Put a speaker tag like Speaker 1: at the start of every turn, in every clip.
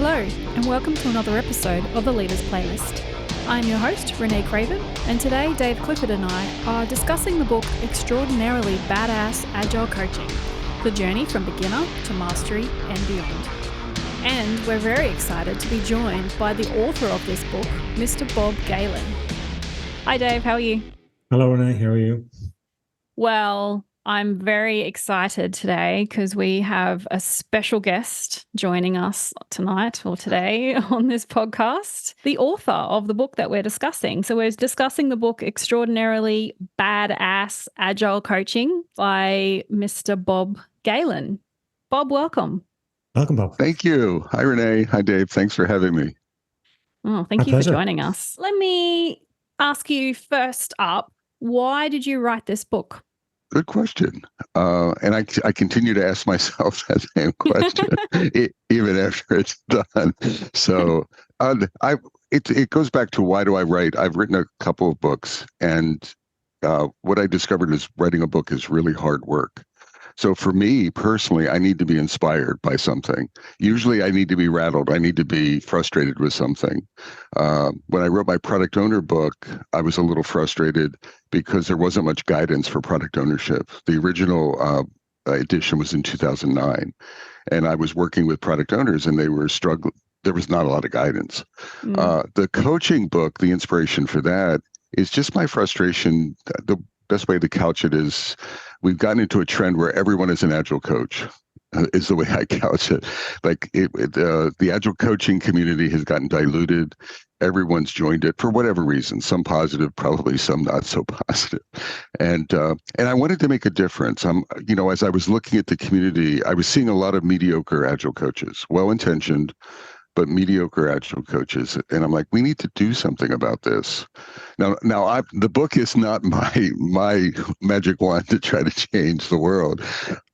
Speaker 1: Hello, and welcome to another episode of the Leaders Playlist. I'm your host, Renee Craven, and today Dave Clifford and I are discussing the book Extraordinarily Badass Agile Coaching, the journey from beginner to mastery and beyond. And we're very excited to be joined by the author of this book, Mr. Bob Galen. Hi Dave, how are you?
Speaker 2: Hello Renee, how are you?
Speaker 1: Well, I'm very excited today because we have a special guest joining us tonight or today on this podcast, the author of the book that we're discussing. So we're discussing the book Extraordinarily Badass Agile Coaching by Mr. Bob Galen. Bob, welcome.
Speaker 2: Welcome, Bob.
Speaker 3: Thank you. Hi, Renee. Hi, Dave. Thanks for having me.
Speaker 1: Oh, thank you for joining us. Let me ask you first up, why did you write this book?
Speaker 3: Good question. And I continue to ask myself that same question, even after it's done. So it goes back to why do I write? I've written a couple of books, and what I discovered is writing a book is really hard work. So for me personally, I need to be inspired by something. Usually I need to be rattled. I need to be frustrated with something. When I wrote my product owner book, I was a little frustrated because there wasn't much guidance for product ownership. The original edition was in 2009, and I was working with product owners and they were struggling. There was not a lot of guidance. The coaching book, the inspiration for that is just my frustration. The best way to couch it is we've gotten into a trend where everyone is an Agile coach, is the way I couch it. Like the Agile coaching community has gotten diluted. Everyone's joined it for whatever reason, some positive, probably some not so positive. And I wanted to make a difference. As I was looking at the community, I was seeing a lot of mediocre Agile coaches, well-intentioned, but mediocre Agile coaches. And I'm like, we need to do something about this. Now, the book is not my magic wand to try to change the world,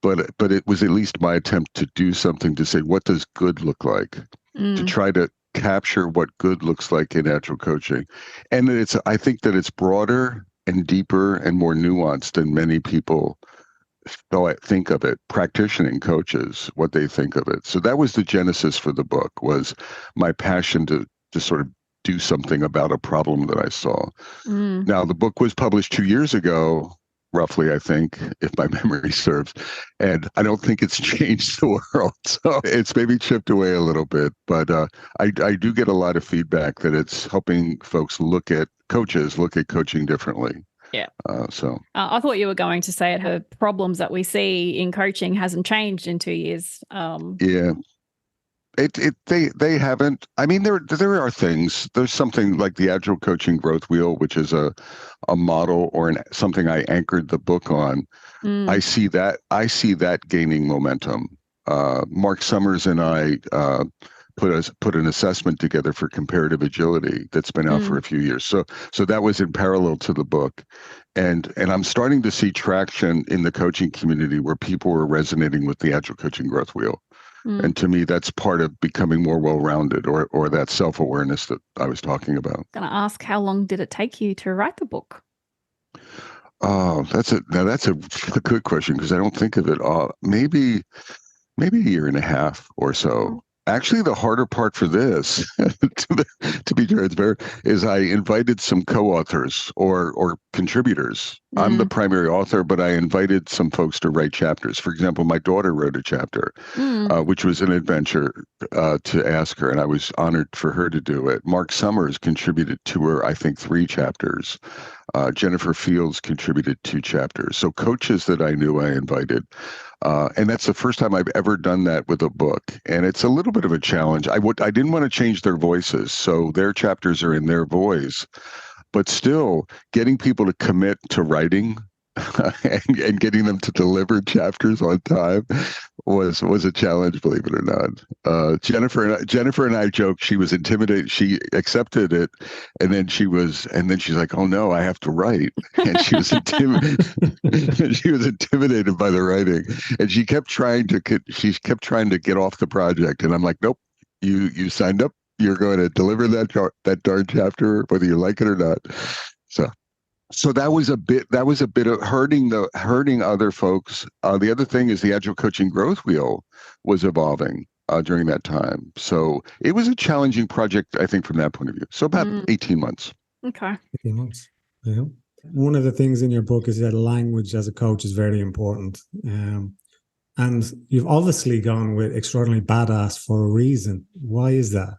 Speaker 3: but it was at least my attempt to do something to say, what does good look like? To try to capture what good looks like in Agile coaching. And I think that it's broader and deeper and more nuanced than many people think of it, practicing coaches, what they think of it. So that was the genesis for the book, was my passion to sort of do something about a problem that I saw. Now, the book was published 2 years ago, roughly, I think, if my memory serves. And I don't think it's changed the world. So it's maybe chipped away a little bit. But I do get a lot of feedback that it's helping folks look at coaching differently.
Speaker 1: Yeah.
Speaker 3: I
Speaker 1: thought you were going to say the problems that we see in coaching hasn't changed in 2 years.
Speaker 3: Yeah. They haven't. I mean, there are things. There's something like the Agile Coaching Growth Wheel, which is a model or something I anchored the book on. I see that gaining momentum. Mark Summers and I put an assessment together for comparative agility that's been out for a few years. So that was in parallel to the book. And I'm starting to see traction in the coaching community where people are resonating with the Agile Coaching Growth Wheel. And to me, that's part of becoming more well-rounded, or that self-awareness that I was talking about.
Speaker 1: I'm going to ask, how long did it take you to write the book?
Speaker 3: Oh, that's a good question, because I don't think of it. Maybe a year and a half or so. Actually, the harder part for this, to be transparent, is I invited some co-authors or contributors. I'm the primary author, but I invited some folks to write chapters. For example, my daughter wrote a chapter, which was an adventure to ask her, and I was honored for her to do it. Mark Summers contributed to her, I think, 3 chapters. Jennifer Fields contributed 2 chapters. So coaches that I knew I invited. And that's the first time I've ever done that with a book. And it's a little bit of a challenge. I didn't want to change their voices, so their chapters are in their voice. But still, getting people to commit to writing and getting them to deliver chapters on time was a challenge, believe it or not. Jennifer and I joked she was intimidated. She accepted it, and then she's like, "Oh no, I have to write," and she was intimidated. She was intimidated by the writing, and she kept trying to get off the project. And I'm like, "Nope, you signed up. You're going to deliver that darn chapter, whether you like it or not." So that was a bit of hurting other folks. The other thing is the Agile Coaching Growth Wheel was evolving. during that time. So it was a challenging project, I think, from that point of view. So about 18 months.
Speaker 1: Okay.
Speaker 2: 18 months. Yeah. One of the things in your book is that language as a coach is very important. And you've obviously gone with extraordinarily badass for a reason. Why is that?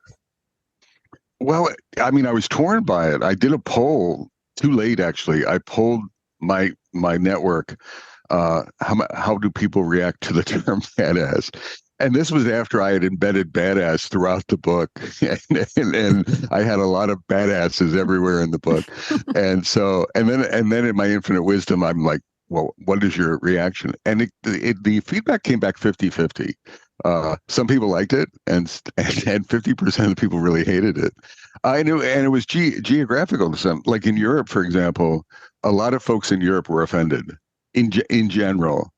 Speaker 3: Well, I mean, I was torn by it. I did a poll too late, actually. I polled my network. How do people react to the term badass? And this was after I had embedded badass throughout the book, and I had a lot of badasses everywhere in the book. And then in my infinite wisdom, I'm like, well, what is your reaction? And the feedback came back 50-50. Some people liked it, and 50% of the people really hated it. I knew, and it was geographical to some. Like in Europe, for example, a lot of folks in Europe were offended in general.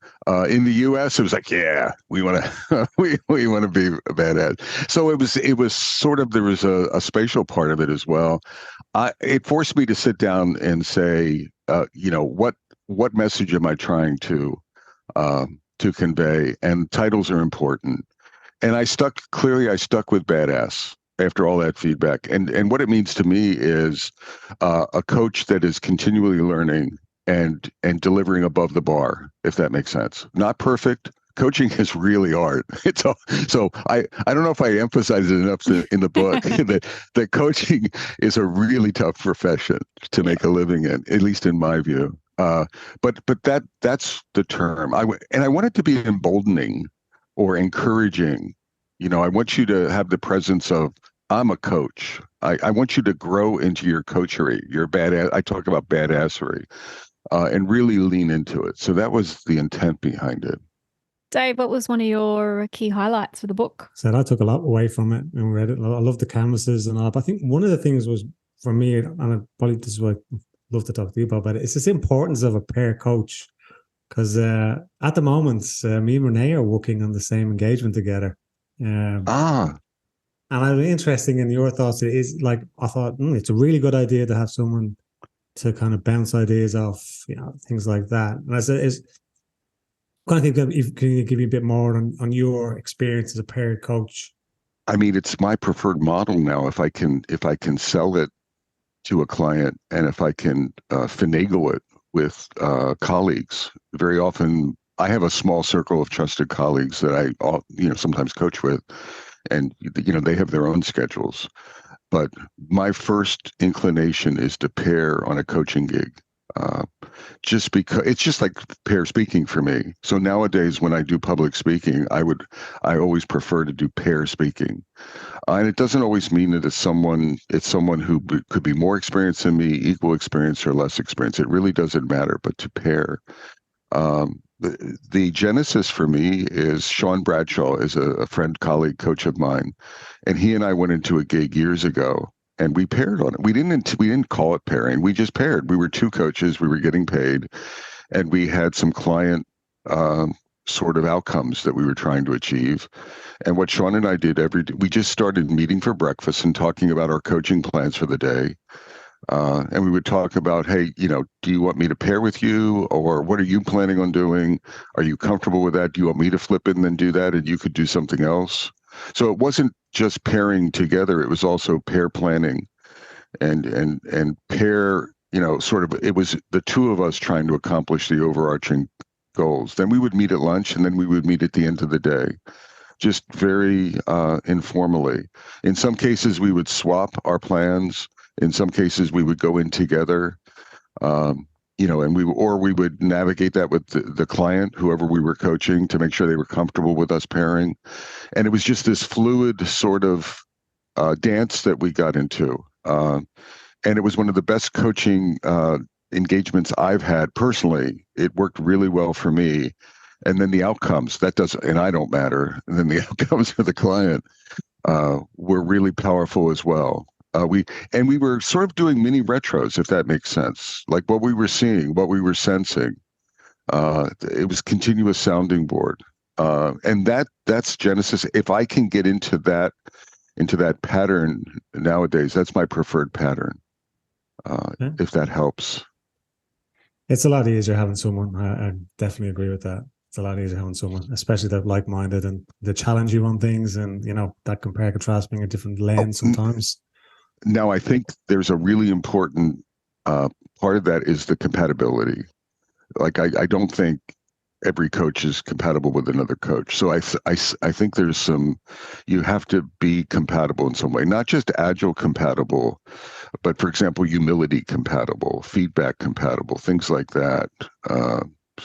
Speaker 3: In the U.S., it was like, yeah, we want to we want to be a badass. So it was sort of, there was a spatial part of it as well. It forced me to sit down and say, what message am I trying to convey? And titles are important. And I stuck with badass after all that feedback. And what it means to me is a coach that is continually learning and delivering above the bar, if that makes sense. Not perfect. Coaching is really art. So I don't know if I emphasize it enough in the book that coaching is a really tough profession to make a living in, at least in my view. But that's the term. I want it to be emboldening or encouraging. I want you to have the presence of, I'm a coach. I want you to grow into your coachery, your badass. I talk about badassery, and really lean into it. So that was the intent behind it.
Speaker 1: Dave, what was one of your key highlights for the book?
Speaker 2: So I took a lot away from it and read it. I love the canvases and all. But I think one of the things was, for me, and probably this is what I'd love to talk to you about, but it's this importance of a pair coach. Because at the moment, me and Renee are working on the same engagement together. And I was interesting in your thoughts. It is like, I thought, it's a really good idea to have someone to kind of bounce ideas off, things like that. And I said, can you give me a bit more on your experience as a pair coach?
Speaker 3: I mean, it's my preferred model now. If I can sell it to a client, and if I can finagle it with colleagues. Very often, I have a small circle of trusted colleagues that I sometimes coach with, and they have their own schedules. But my first inclination is to pair on a coaching gig, just because it's just like pair speaking for me. So nowadays, when I do public speaking, I always prefer to do pair speaking. And it doesn't always mean that it's someone who could be more experienced than me, equal experience or less experience. It really doesn't matter. But to pair, the genesis for me is Sean Bradshaw is a friend, colleague, coach of mine, and he and I went into a gig years ago, and we paired on it. We didn't call it pairing. We just paired. We were two coaches. We were getting paid, and we had some client sort of outcomes that we were trying to achieve. And what Sean and I did every day, we just started meeting for breakfast and talking about our coaching plans for the day. And we would talk about, hey, do you want me to pair with you, or what are you planning on doing? Are you comfortable with that? Do you want me to flip it and then do that, and you could do something else? So it wasn't just pairing together; it was also pair planning, and pair. Sort of, it was the two of us trying to accomplish the overarching goals. Then we would meet at lunch, and then we would meet at the end of the day, just very informally. In some cases, we would swap our plans. In some cases, we would go in together, and we would navigate that with the client, whoever we were coaching, to make sure they were comfortable with us pairing. And it was just this fluid sort of dance that we got into. And it was one of the best coaching engagements I've had personally. It worked really well for me. And then the outcomes, and I don't matter. And then the outcomes for the client were really powerful as well. We were sort of doing mini retros, if that makes sense. Like what we were seeing, what we were sensing. It was continuous sounding board. And that's Genesis. If I can get into that pattern nowadays, that's my preferred pattern. If that helps.
Speaker 2: It's a lot easier having someone. I definitely agree with that. it's a lot easier having someone, especially that like-minded and they challenge you on things, and that compare contrast being a different lens sometimes.
Speaker 3: Now, I think there's a really important part of that is the compatibility. Like, I don't think every coach is compatible with another coach. So I think there's you have to be compatible in some way, not just Agile compatible, but for example, humility compatible, feedback compatible, things like that.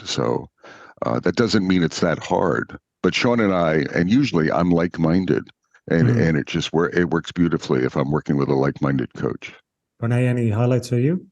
Speaker 3: So that doesn't mean it's that hard. But Sean and I, and usually I'm like-minded, and it works beautifully if I'm working with a like-minded coach.
Speaker 2: Renee, any highlights for you?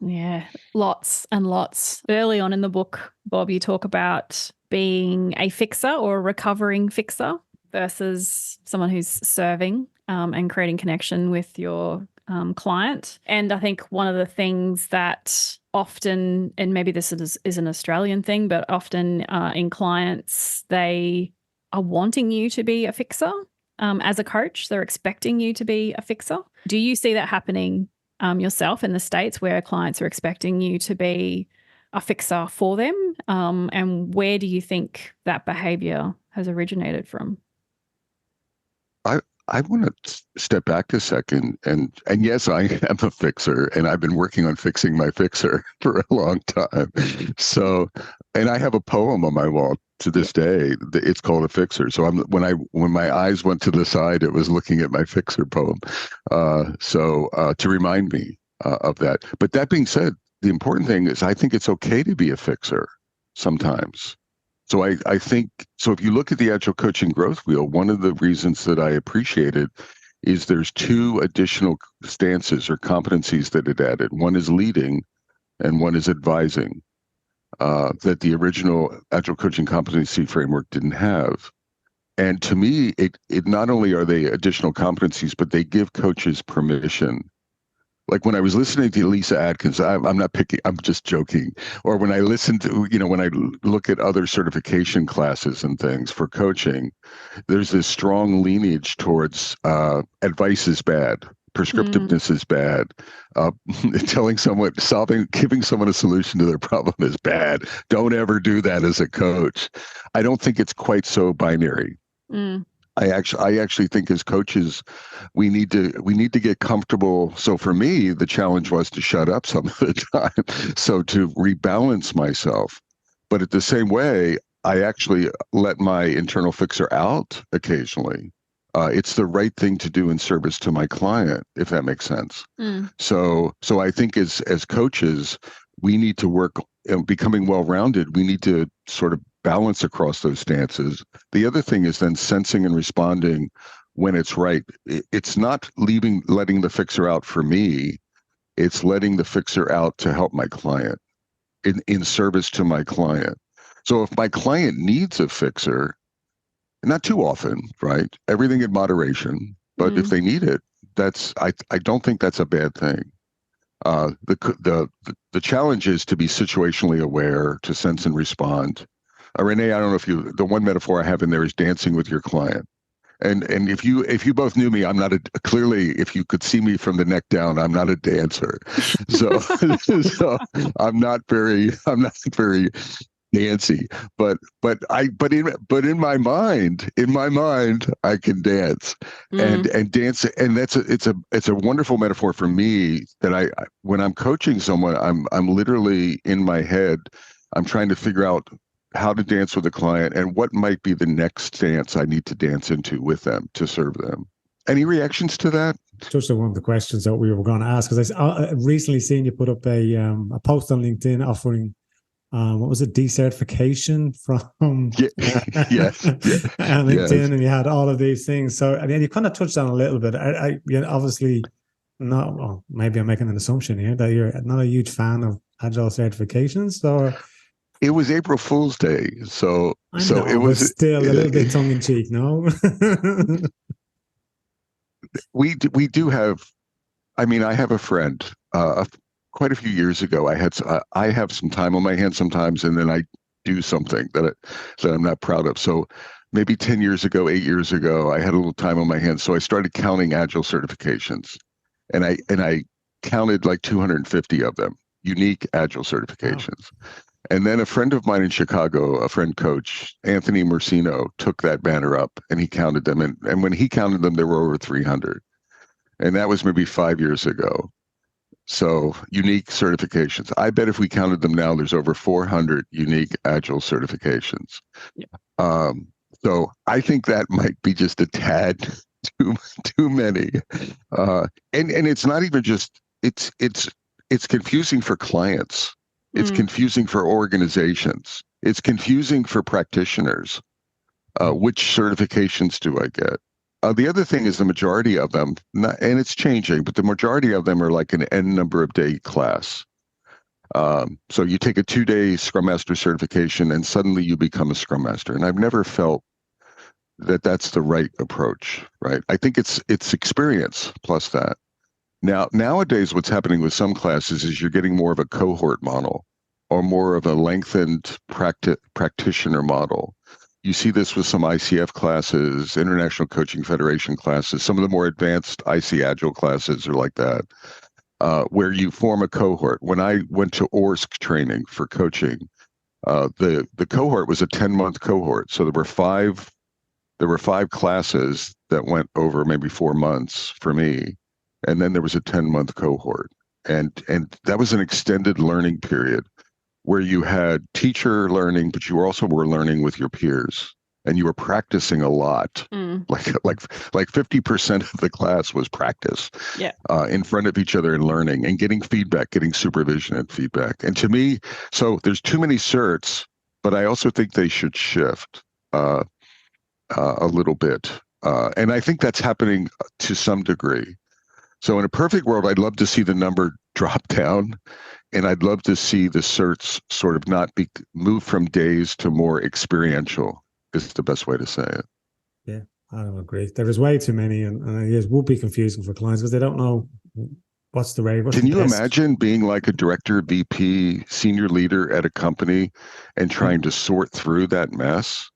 Speaker 1: Yeah, lots and lots. Early on in the book, Bob, you talk about being a fixer or a recovering fixer versus someone who's serving and creating connection with your client. And I think one of the things that often, and maybe this is an Australian thing, but often in clients, they are wanting you to be a fixer. As a coach, they're expecting you to be a fixer. Do you see that happening yourself in the States, where clients are expecting you to be a fixer for them? And where do you think that behavior has originated from?
Speaker 3: I want to step back a second, and yes, I am a fixer, and I've been working on fixing my fixer for a long time. So, and I have a poem on my wall to this day. It's called A Fixer. So when my eyes went to the side, it was looking at my fixer poem. To remind me of that. But that being said, the important thing is I think it's okay to be a fixer sometimes. So I think, so if you look at the Agile Coaching Growth Wheel, one of the reasons that I appreciate it is there's two additional stances or competencies that it added. One is leading and one is advising, that the original Agile Coaching Competency Framework didn't have. And to me, it not only are they additional competencies, but they give coaches permission. Like when I was listening to Lisa Adkins, I'm not picking, I'm just joking. Or when I listen to, when I look at other certification classes and things for coaching, there's this strong lineage towards advice is bad, prescriptiveness is bad, giving someone a solution to their problem is bad. Don't ever do that as a coach. I don't think it's quite so binary. I actually think as coaches, we need to get comfortable. So for me, the challenge was to shut up some of the time, so to rebalance myself. But at the same way, I actually let my internal fixer out occasionally. It's the right thing to do in service to my client, if that makes sense. So I think as coaches, we need to work becoming well-rounded. We need to sort of balance across those stances. The other thing is then sensing and responding when it's right. It's not letting the fixer out for me. It's letting the fixer out to help my client in service to my client. So if my client needs a fixer, not too often, right? Everything in moderation, but if they need it, I don't think that's a bad thing. The challenge is to be situationally aware, to sense and respond. Renee, I don't know if the one metaphor I have in there is dancing with your client. And if you both knew me, I'm not clearly, if you could see me from the neck down, I'm not a dancer. So I'm not very dancy, but in my mind, I can dance and dance. And it's a wonderful metaphor for me that when I'm coaching someone, I'm literally in my head, I'm trying to figure out how to dance with a client and what might be the next dance I need to dance into with them to serve them. Any reactions to that?
Speaker 2: Just one of the questions that we were going to ask, because I recently seen you put up a post on LinkedIn offering, what was it, decertification from
Speaker 3: yes.
Speaker 2: LinkedIn, and you had all of these things. So I mean, you kind of touched on a little bit. I obviously not. Well, maybe I'm making an assumption here that you're not a huge fan of Agile certifications, or.
Speaker 3: It was April Fool's Day, so it was
Speaker 2: still a little bit tongue in cheek. No,
Speaker 3: we do have. I mean, I have a friend. Quite a few years ago, I have some time on my hands sometimes, and then I do something that I'm not proud of. So maybe 10 years ago, 8 years ago, I had a little time on my hands, so I started counting Agile certifications, and I counted like 250 of them, unique Agile certifications. Wow. And then a friend of mine in Chicago, a friend coach, Anthony Mercino, took that banner up and he counted them. And when he counted them, there were over 300. And that was maybe 5 years ago. So unique certifications. I bet if we counted them now, there's over 400 unique Agile certifications.
Speaker 1: Yeah.
Speaker 3: So I think that might be just a tad too many. And it's not even just it's confusing for clients. It's confusing for organizations. It's confusing for practitioners. Which certifications do I get? The other thing is the majority of them, and it's changing, but the majority of them are like an N number of day class. So you take a 2-day Scrum Master certification and suddenly you become a Scrum Master. And I've never felt that that's the right approach, right? I think it's experience plus that. Nowadays, what's happening with some classes is you're getting more of a cohort model or more of a lengthened practitioner model. You see this with some ICF classes, International Coaching Federation classes. Some of the more advanced IC Agile classes are like that, where you form a cohort. When I went to ORSC training for coaching, the cohort was a 10-month cohort. So there were five classes that went over maybe 4 months for me, and then there was a 10-month cohort, and that was an extended learning period where you had teacher learning, but you also were learning with your peers, and you were practicing a lot. Like 50% of the class was practice.
Speaker 1: Yeah.
Speaker 3: In front of each other and learning and getting feedback, getting supervision and feedback. And to me, so there's too many certs, but I also think they should shift a little bit. And I think that's happening to some degree. So in a perfect world, I'd love to see the number drop down, and I'd love to see the certs sort of not be moved from days to more experiential, is the best way to say it.
Speaker 2: Yeah, I don't agree. There is way too many, and it would be confusing for clients because they don't know what's the rate.
Speaker 3: Can you imagine being like a director, VP, senior leader at a company and trying to sort through that mess?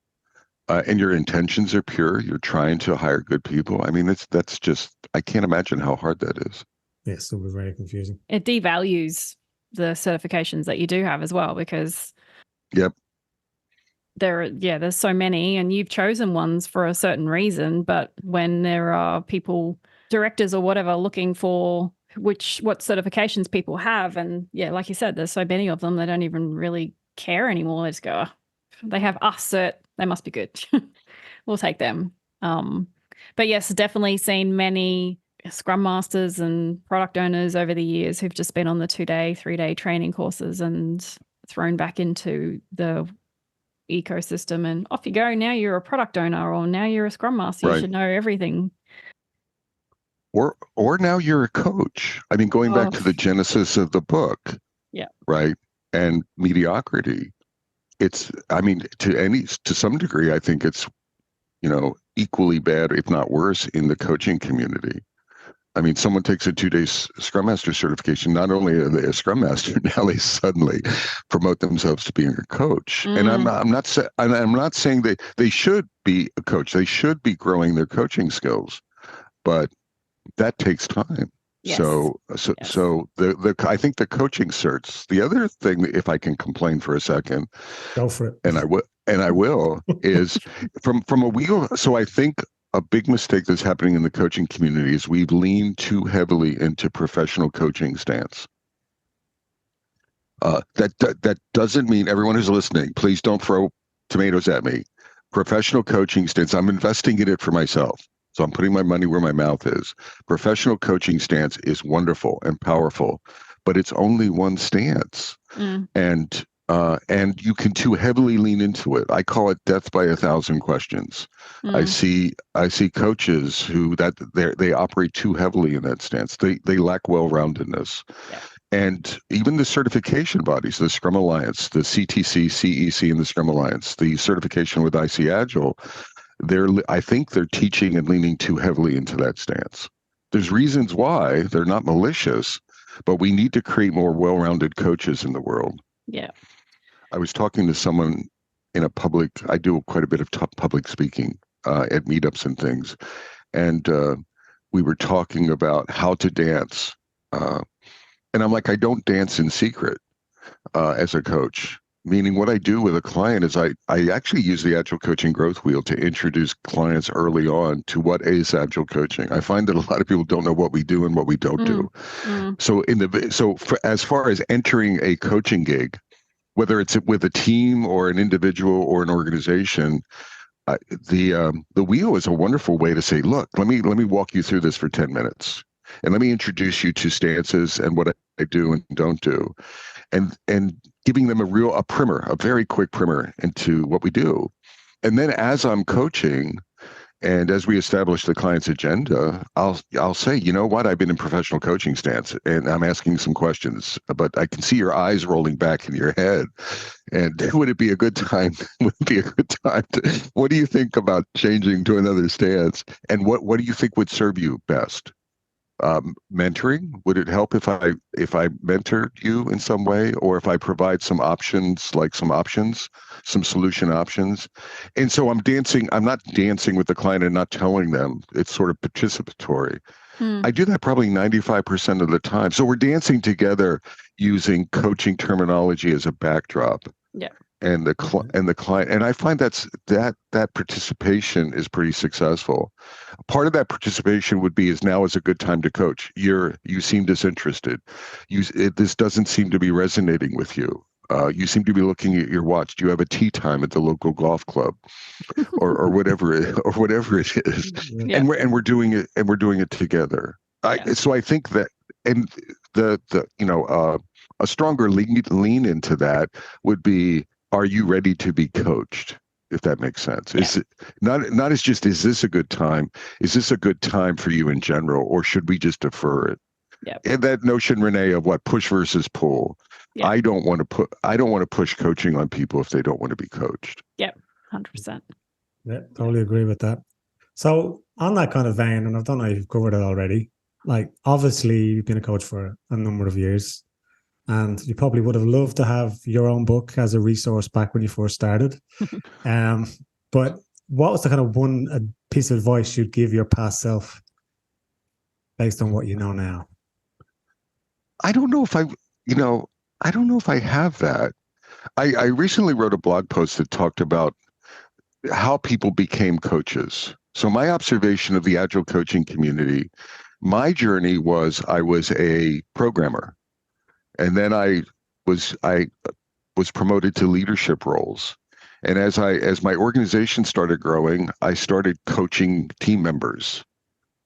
Speaker 3: And your intentions are pure. You're trying to hire good people. I mean, that's just, I can't imagine how hard that is.
Speaker 2: Yes, it will be very confusing.
Speaker 1: It devalues the certifications that you do have as well, because there's so many, and you've chosen ones for a certain reason. But when there are people, directors or whatever, looking for what certifications people have, and like you said, there's so many of them, they don't even really care anymore. They just go, they have us cert, they must be good. We'll take them. But yes, definitely seen many Scrum Masters and product owners over the years who've just been on the 2-day, 3-day training courses and thrown back into the ecosystem, and off you go. Now you're a product owner, or now you're a Scrum Master. You should know everything.
Speaker 3: Or now you're a coach. I mean, going back to the genesis of the book, right? And mediocrity. It's, I mean, to some degree, I think it's, equally bad, if not worse, in the coaching community. I mean, someone takes a 2-day Scrum Master certification, not only are they a Scrum Master, now they suddenly promote themselves to being a coach. And I'm not saying that they should be a coach. They should be growing their coaching skills, but that takes time.
Speaker 1: Yes.
Speaker 3: So I think the coaching certs. The other thing, if I can complain for a second,
Speaker 2: go for it,
Speaker 3: and I will, is from a wheel. So I think a big mistake that's happening in the coaching community is we've leaned too heavily into professional coaching stance. That doesn't mean, everyone who's listening, please don't throw tomatoes at me. Professional coaching stance, I'm investing in it for myself. So I'm putting my money where my mouth is. Professional coaching stance is wonderful and powerful, but it's only one stance. And you can too heavily lean into it. I call it death by 1,000 questions. I see coaches who they operate too heavily in that stance. They lack well-roundedness. Yeah. And even the certification bodies, the Scrum Alliance, the CTC, CEC, and the Scrum Alliance, the certification with IC Agile, I think they're teaching and leaning too heavily into that stance. There's reasons why. They're not malicious, but we need to create more well-rounded coaches in the world.
Speaker 1: Yeah.
Speaker 3: I was talking to someone in I do quite a bit of public speaking at meetups and things. And we were talking about how to dance. And I'm like, I don't dance in secret as a coach. Meaning what I do with a client is I actually use the Agile Coaching Growth Wheel to introduce clients early on to what is Agile Coaching. I find that a lot of people don't know what we do and what we don't do. So as far as entering a coaching gig, whether it's with a team or an individual or an organization, the wheel is a wonderful way to say, look, let me walk you through this for 10 minutes. And let me introduce you to stances and what I do and don't do. And giving them a very quick primer into what we do. And then as I'm coaching and as we establish the client's agenda, I'll say, you know what, I've been in professional coaching stance and I'm asking some questions, but I can see your eyes rolling back in your head. And would it be a good time? What do you think about changing to another stance? And what do you think would serve you best? Mentoring, would it help if I mentored you in some way, or if I provide some solution options? And so I'm not dancing with the client and not telling them. It's sort of participatory. I do that probably 95% of the time. So we're dancing together using coaching terminology as a backdrop.
Speaker 1: Yeah.
Speaker 3: And the client, and I find that participation is pretty successful. Part of that participation would be now is a good time to coach. You seem disinterested. This doesn't seem to be resonating with you. You seem to be looking at your watch. Do you have a tea time at the local golf club, or whatever it is?
Speaker 1: Yeah.
Speaker 3: And we're doing it together. So I think that, and a stronger lean into that would be, are you ready to be coached? If that makes sense. Is it not as just, is this a good time? Is this a good time for you in general, or should we just defer it?
Speaker 1: Yeah.
Speaker 3: And that notion, Renee, of what push versus pull. Yeah. I don't want to push coaching on people if they don't want to be coached.
Speaker 1: Yep, 100%.
Speaker 2: Yeah, totally agree with that. So on that kind of vein, and I don't know if you've covered it already, like obviously you've been a coach for a number of years. And you probably would have loved to have your own book as a resource back when you first started. But what was the kind of one piece of advice you'd give your past self based on what you know now?
Speaker 3: I don't know if I have that. I recently wrote a blog post that talked about how people became coaches. So my observation of the Agile coaching community, my journey was I was a programmer. And then I was promoted to leadership roles. And as my organization started growing, I started coaching team members.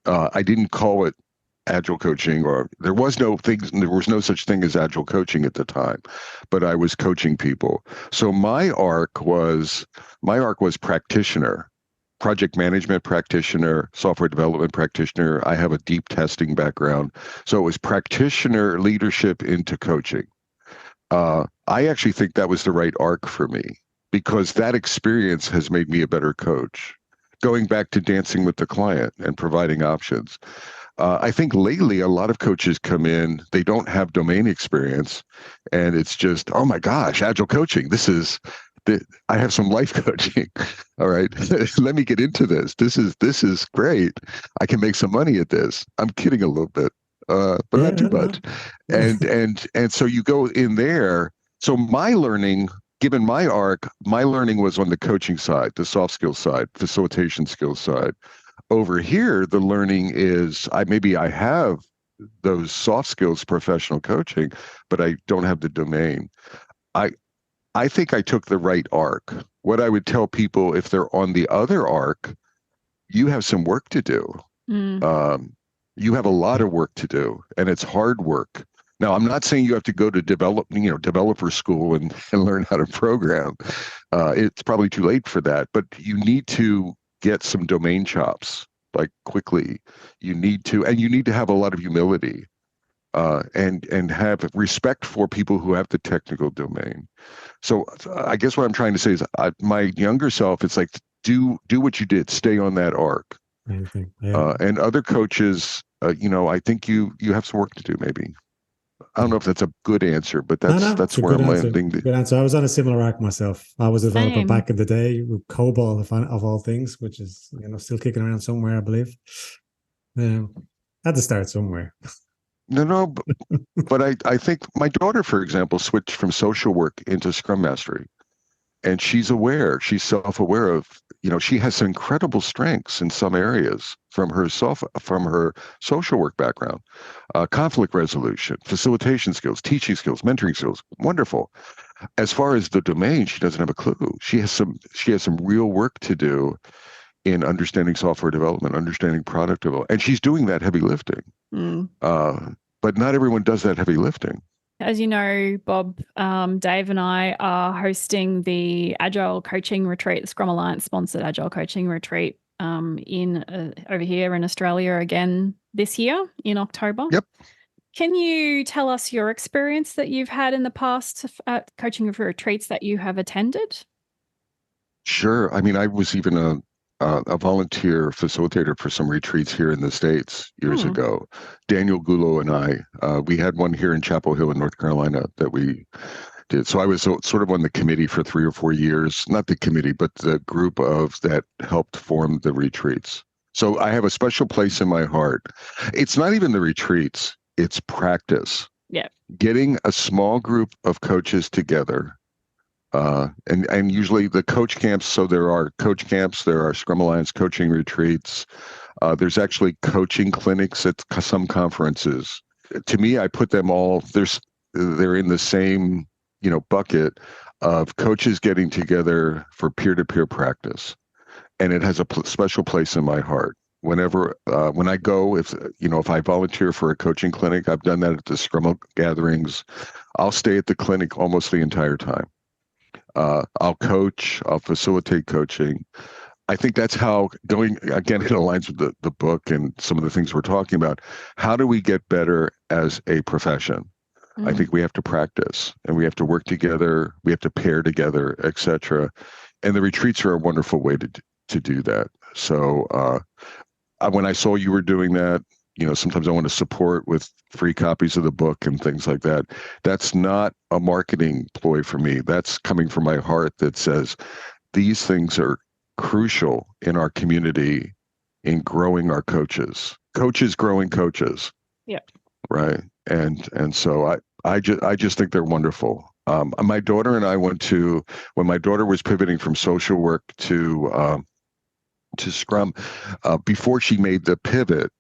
Speaker 3: I didn't call it Agile coaching, or there was no such thing as Agile coaching at the time, but I was coaching people. So my arc was practitioner, project management practitioner, software development practitioner. I have a deep testing background. So it was practitioner leadership into coaching. I actually think that was the right arc for me, because that experience has made me a better coach. Going back to dancing with the client and providing options. I think lately a lot of coaches come in, they don't have domain experience, and it's just, oh my gosh, Agile coaching. I have some life coaching. All right, let me get into this. This is great. I can make some money at this. I'm kidding a little bit, but not too much. And so you go in there. So my learning, given my arc, my learning was on the coaching side, the soft skills side, facilitation skills side. Over here, the learning is I have those soft skills, professional coaching, but I don't have the domain. I think I took the right arc. What I would tell people, if they're on the other arc, you have some work to do. You have a lot of work to do, and it's hard work. Now, I'm not saying you have to go to developer school and learn how to program. It's probably too late for that, but you need to get some domain chops, like quickly. You need to have a lot of humility. And have respect for people who have the technical domain. So I guess what I'm trying to say is, my younger self, it's like, do what you did, stay on that arc.
Speaker 2: Yeah.
Speaker 3: And other coaches, I think you have some work to do. Maybe I don't know if that's a good answer, but that's where I'm landing.
Speaker 2: Good answer. I was on a similar arc myself. I was a developer back in the day with COBOL, of all things, which is still kicking around somewhere, I believe. Had to start somewhere.
Speaker 3: No, but I think my daughter, for example, switched from social work into Scrum Mastery. And she's self-aware of, she has incredible strengths in some areas from her social work background, conflict resolution, facilitation skills, teaching skills, mentoring skills. Wonderful. As far as the domain, she doesn't have a clue. She has some real work to do in understanding software development, understanding product development, and she's doing that heavy lifting. But not everyone does that heavy lifting.
Speaker 1: As you know, Bob, Dave and I are hosting the Agile Coaching Retreat, the Scrum Alliance sponsored Agile Coaching Retreat over here in Australia again this year in October.
Speaker 3: Yep.
Speaker 1: Can you tell us your experience that you've had in the past at coaching retreats that you have attended?
Speaker 3: Sure. I mean, I was even a volunteer facilitator for some retreats here in the States years ago. Daniel Gulo and I, we had one here in Chapel Hill in North Carolina that we did. So I was sort of on the committee for 3 or 4 years, not the committee, but the group of that helped form the retreats. So I have a special place in my heart. It's not even the retreats, it's practice.
Speaker 1: Yeah.
Speaker 3: Getting a small group of coaches together. And usually the coach camps, so there are coach camps, there are Scrum Alliance coaching retreats. There's actually coaching clinics at some conferences. To me, I put them all, they're in the same, bucket of coaches getting together for peer-to-peer practice. And it has a special place in my heart. When I go, if I volunteer for a coaching clinic, I've done that at the Scrum gatherings. I'll stay at the clinic almost the entire time. I'll coach, I'll facilitate coaching. I think that's how it aligns with the book and some of the things we're talking about. How do we get better as a profession? I think we have to practice and we have to work together. We have to pair together, etc. And the retreats are a wonderful way to do that. So when I saw you were doing that, sometimes I want to support with free copies of the book and things like that. That's not a marketing ploy for me. That's coming from my heart that says these things are crucial in our community in growing our coaches. Coaches growing coaches.
Speaker 1: Yeah.
Speaker 3: Right. And so I just think they're wonderful. My daughter and I went to, when my daughter was pivoting from social work to Scrum, before she made the pivot,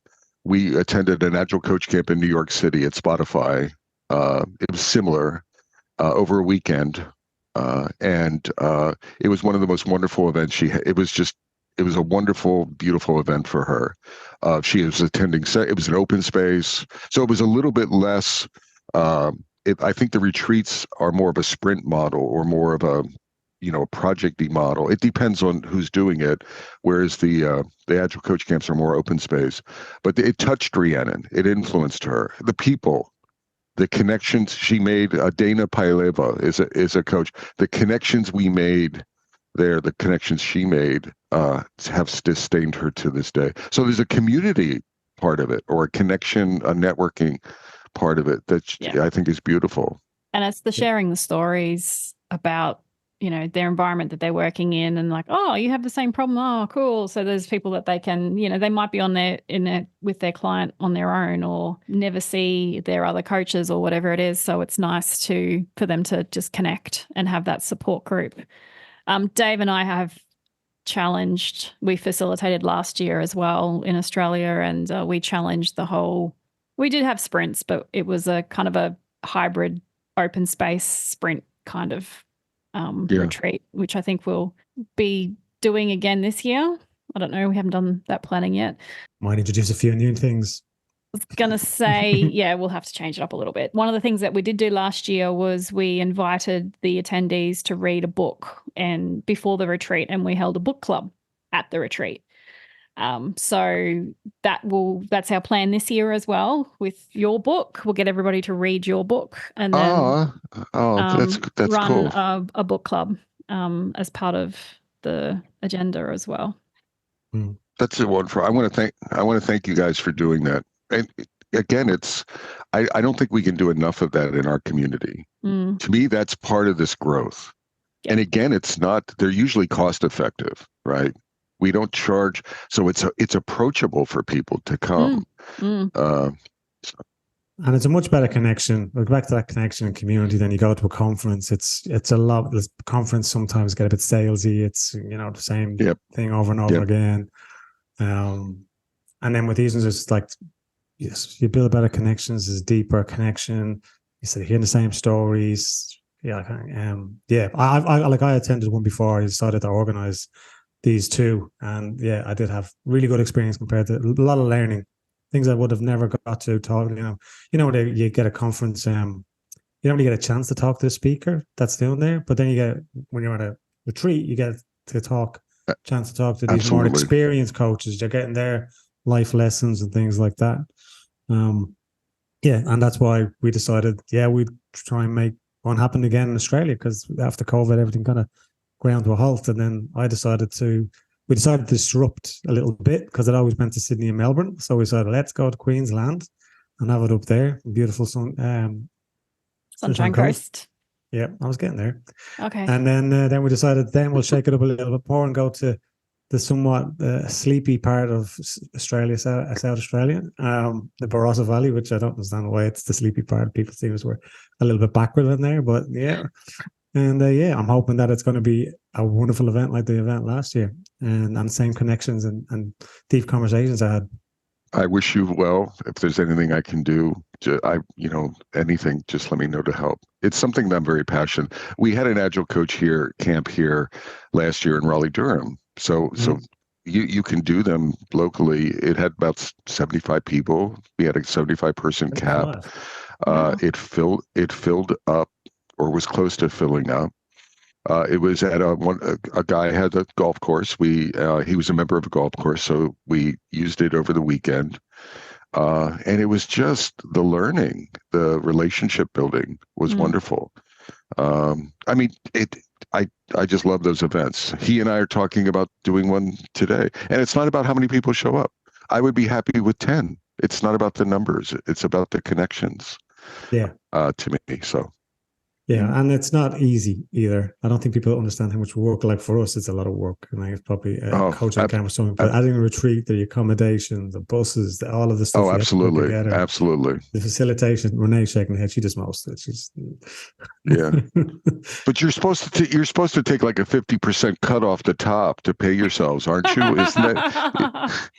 Speaker 3: we attended an Agile Coach Camp in New York City at Spotify. It was similar over a weekend. And it was one of the most wonderful events it was a wonderful, beautiful event for her. She was attending, it was an open space. So it was a little bit less, I think the retreats are more of a sprint model or more of a project-y model. It depends on who's doing it, whereas the Agile Coach Camps are more open space. But it touched Rhiannon. It influenced her. The people, the connections she made. Dana Paileva is a coach. The connections we made there, the connections she made, have sustained her to this day. So there's a community part of it, or a connection, a networking part of it that I think is beautiful.
Speaker 1: And it's the sharing the stories about their environment that they're working in, and like, oh, you have the same problem. Oh, cool. So there's people that they can, they might be with their client on their own or never see their other coaches or whatever it is. So it's nice for them to just connect and have that support group. Dave and I have we facilitated last year as well in Australia, and we challenged we did have sprints, but it was a kind of a hybrid open space sprint kind of retreat, which I think we'll be doing again this year. I don't know. We haven't done that planning yet.
Speaker 2: Might introduce a few new things.
Speaker 1: I was going to say, we'll have to change it up a little bit. One of the things that we did do last year was we invited the attendees to read a book before the retreat, and we held a book club at the retreat. So that's our plan this year as well with your book. We'll get everybody to read your book and then
Speaker 3: that's
Speaker 1: run
Speaker 3: cool.
Speaker 1: a book club as part of the agenda as well.
Speaker 3: That's the one I want to thank you guys for doing that. And again, I don't think we can do enough of that in our community. To me, that's part of this growth. Yeah. And again, they're usually cost effective, right? We don't charge, so it's approachable for people to come.
Speaker 2: And it's a much better connection. Like back to that connection and community. Then you go to a conference. It's a lot. This conference sometimes get a bit salesy. It's the same thing over and over again. And then with these ones, it's like yes, you build better connections. There's deeper connection. You start hearing the same stories. Yeah, I attended one before. I decided to organize these two, and I did have really good experience compared to a lot of learning. Things I would have never got to talk. You get a conference. You don't really get a chance to talk to the speaker that's down there, but then you get when you're at a retreat, you get to chance to talk to these more experienced coaches. You're getting their life lessons and things like that. And that's why we decided, we'd try and make one happen again in Australia, because after COVID, everything kind of ground to a halt. And then we decided to disrupt a little bit, because it always went to Sydney and Melbourne. So we decided, let's go to Queensland and have it up there. Beautiful
Speaker 1: Sunshine Coast.
Speaker 2: Yeah, I was getting there.
Speaker 1: Okay.
Speaker 2: And then we decided we'll shake it up a little bit more and go to the somewhat sleepy part of Australia, South Australia, the Barossa Valley, which I don't understand why it's the sleepy part. People seem as we're a little bit backward in there, but and I'm hoping that it's going to be a wonderful event like the event last year, and same connections and deep conversations I had.
Speaker 3: I wish you well. If there's anything I can do, anything, just let me know to help. It's something that I'm very passionate. We had an Agile coach camp here last year in Raleigh-Durham. So you can do them locally. It had about 75 people. We had a 75-person cap. It filled up, or was close to filling up. It was at a guy had a golf course. He was a member of a golf course, so we used it over the weekend. And it was just the learning, the relationship building was wonderful. I just love those events. He and I are talking about doing one today, and it's not about how many people show up. I would be happy with 10. It's not about the numbers. It's about the connections. To me. So.
Speaker 2: Yeah, and it's not easy either. I don't think people understand how much work. Like for us, it's a lot of work. And it's probably coaching camp or something. But adding a retreat, the accommodation, the buses, all of the stuff.
Speaker 3: Oh, absolutely, absolutely.
Speaker 2: The facilitation. Renee's shaking her head. She does most of it. She's
Speaker 3: But you're supposed to take like a 50% cut off the top to pay yourselves, aren't you? Isn't that?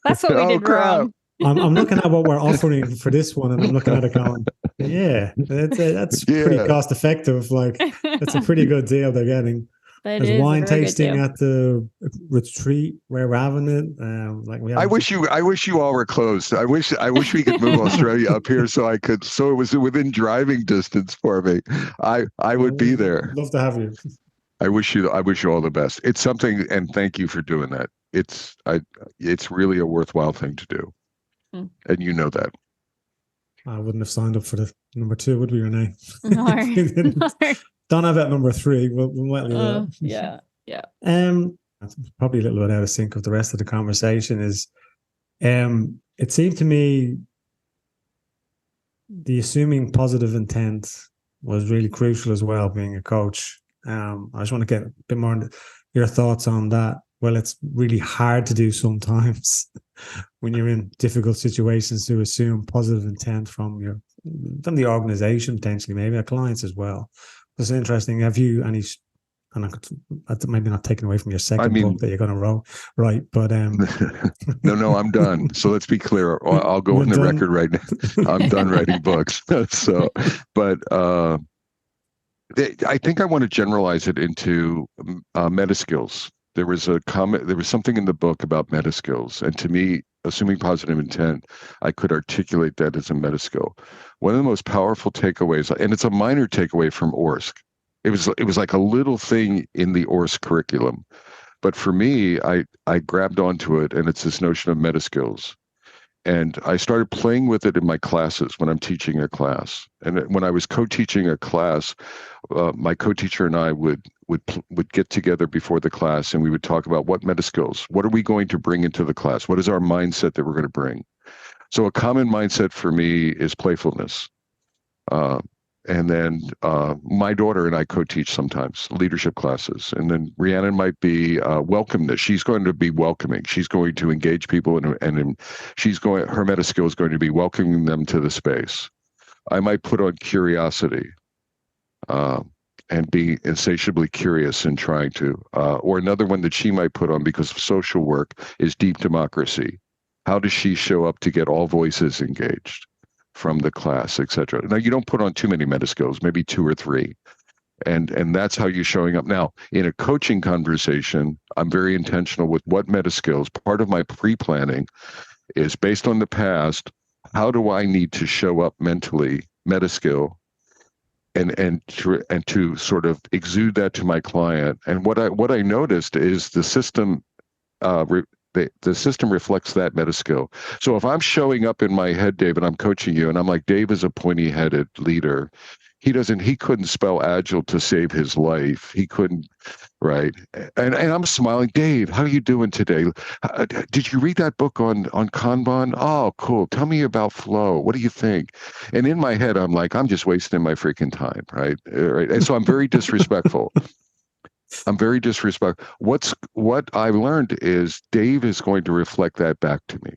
Speaker 1: That's what we did wrong.
Speaker 2: I'm looking at what we're offering for this one, and I'm looking at it going, that's pretty cost effective. Like, it's a pretty good deal they're getting. There's wine tasting at the retreat where we're having it.
Speaker 3: I wish you all were close. I wish we could move Australia up here so it was within driving distance for me. I would be there.
Speaker 2: Love to have you.
Speaker 3: I wish you all the best. It's something, and thank you for doing that. It's really a worthwhile thing to do. And you know that.
Speaker 2: I wouldn't have signed up for the number 2, would we, Renee?
Speaker 1: No.
Speaker 2: Don't have that number 3. We might leave that.
Speaker 1: Yeah.
Speaker 2: That's probably a little bit out of sync with the rest of the conversation. Is it seemed to me the assuming positive intent was really crucial as well, being a coach. I just want to get a bit more into your thoughts on that. Well, it's really hard to do sometimes when you're in difficult situations to assume positive intent from the organization, potentially, maybe our clients as well. It's interesting. Have you any, and maybe not taken away from your second book that you're going to write, but
Speaker 3: No, I'm done. So let's be clear. I'll go on the record right now. I'm done writing books. So, but I think I want to generalize it into meta skills. There was something in the book about meta skills, and to me, assuming positive intent, I could articulate that as a meta skill. One of the most powerful takeaways, and it's a minor takeaway from ORSC. It was like a little thing in the ORSC curriculum, but for me, I grabbed onto it, and it's this notion of meta skills. And I started playing with it in my classes when I'm teaching a class. And when I was co-teaching a class, my co-teacher and I would get together before the class, and we would talk about what meta skills, what are we going to bring into the class? What is our mindset that we're going to bring? So a common mindset for me is playfulness. And then my daughter and I co-teach sometimes leadership classes. And then Rhiannon might be welcomeness. She's going to be welcoming. She's going to engage people, and her meta skill is going to be welcoming them to the space. I might put on curiosity and be insatiably curious and trying to. Or another one that she might put on because of social work is deep democracy. How does she show up to get all voices engaged from the class, etc.? Now, you don't put on too many meta skills, maybe 2 or 3. And that's how you're showing up. Now, in a coaching conversation, I'm very intentional with what meta skills. Part of my pre-planning is based on the past. How do I need to show up mentally, meta skill, and to sort of exude that to my client? And what I noticed is the system the system reflects that meta skill. So if I'm showing up in my head, Dave, and I'm coaching you, and I'm like, Dave is a pointy-headed leader. He couldn't spell Agile to save his life. He couldn't, right? And I'm smiling, Dave, how are you doing today? Did you read that book on Kanban? Oh, cool. Tell me about flow. What do you think? And in my head, I'm like, I'm just wasting my freaking time, right? And so I'm very disrespectful. What I've learned is Dave is going to reflect that back to me.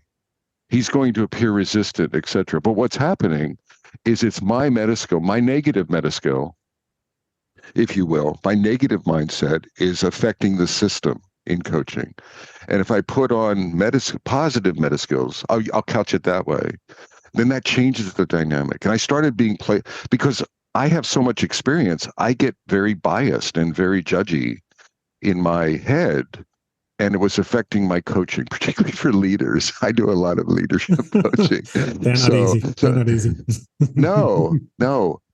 Speaker 3: He's going to appear resistant, etc. But what's happening is it's my meta skill, my negative meta skill, if you will, my negative mindset is affecting the system in coaching. And if I put on positive meta skills, I'll couch it that way, then that changes the dynamic. And I started because I have so much experience, I get very biased and very judgy in my head, and it was affecting my coaching, particularly for leaders. I do a lot of leadership coaching.
Speaker 2: They're not easy.
Speaker 3: No.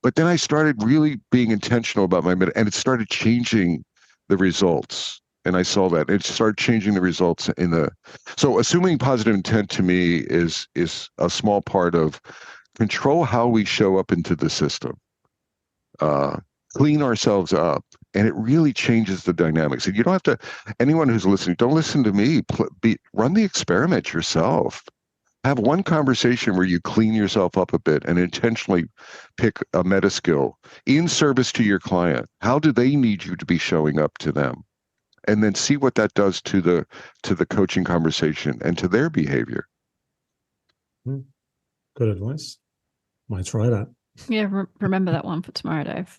Speaker 3: But then I started really being intentional about my and it started changing the results. And I saw that it started changing the results so assuming positive intent to me is a small part of control how we show up into the system. Clean ourselves up, and it really changes the dynamics. And you don't have to, anyone who's listening, don't listen to me. Run the experiment yourself. Have one conversation where you clean yourself up a bit and intentionally pick a meta skill in service to your client. How do they need you to be showing up to them? And then see what that does to the coaching conversation and to their behavior.
Speaker 2: Good advice. Might try that.
Speaker 1: Yeah, remember that one for tomorrow, Dave.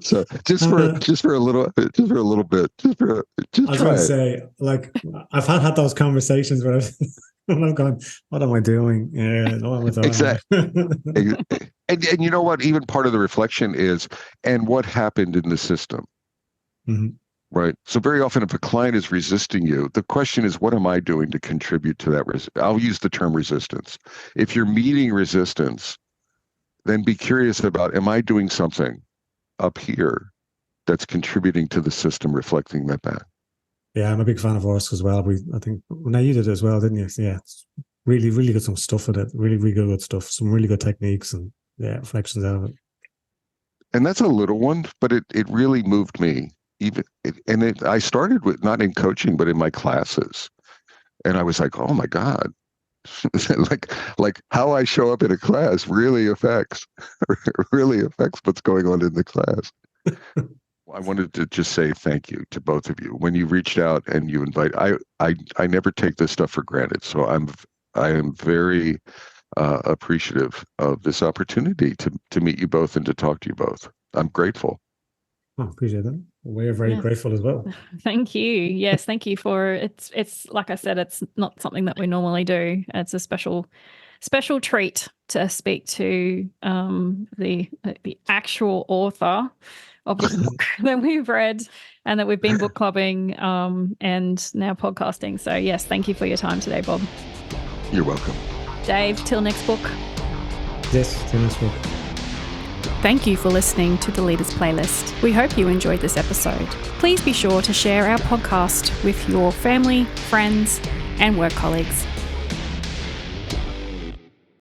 Speaker 3: So just for a little bit, just
Speaker 2: I was going to say, like, I've had those conversations where I've gone, what am I doing?
Speaker 3: Exactly. And you know what? Even part of the reflection is, and what happened in the system?
Speaker 2: Mm-hmm.
Speaker 3: Right. So very often if a client is resisting you, the question is, what am I doing to contribute to that? I'll use the term resistance. If you're meeting resistance, then be curious about, am I doing something up here that's contributing to the system reflecting that back?
Speaker 2: Yeah, I'm a big fan of ORSC as well. I think Renee, you did it as well, didn't you? Yeah, it's really, really good some stuff with it. Really, really good stuff. Some really good techniques and reflections out of it.
Speaker 3: And that's a little one, but it really moved me. I started with, not in coaching, but in my classes. And I was like, oh my God, like how I show up in a class really affects what's going on in the class. I wanted to just say thank you to both of you. When you reached out and you invite, I never take this stuff for granted. So I am very appreciative of this opportunity to meet you both and to talk to you both. I'm grateful.
Speaker 2: I appreciate that. We're very grateful as well.
Speaker 1: Thank you. Yes, thank you for it's like I said, it's not something that we normally do. It's a special treat to speak to the actual author of the book that we've read and that we've been book clubbing and now podcasting. So yes, thank you for your time today, Bob.
Speaker 3: You're welcome.
Speaker 1: Dave, till next book.
Speaker 2: Yes, till next book.
Speaker 1: Thank you for listening to the Leaders Playlist. We hope you enjoyed this episode. Please be sure to share our podcast with your family, friends, and work colleagues.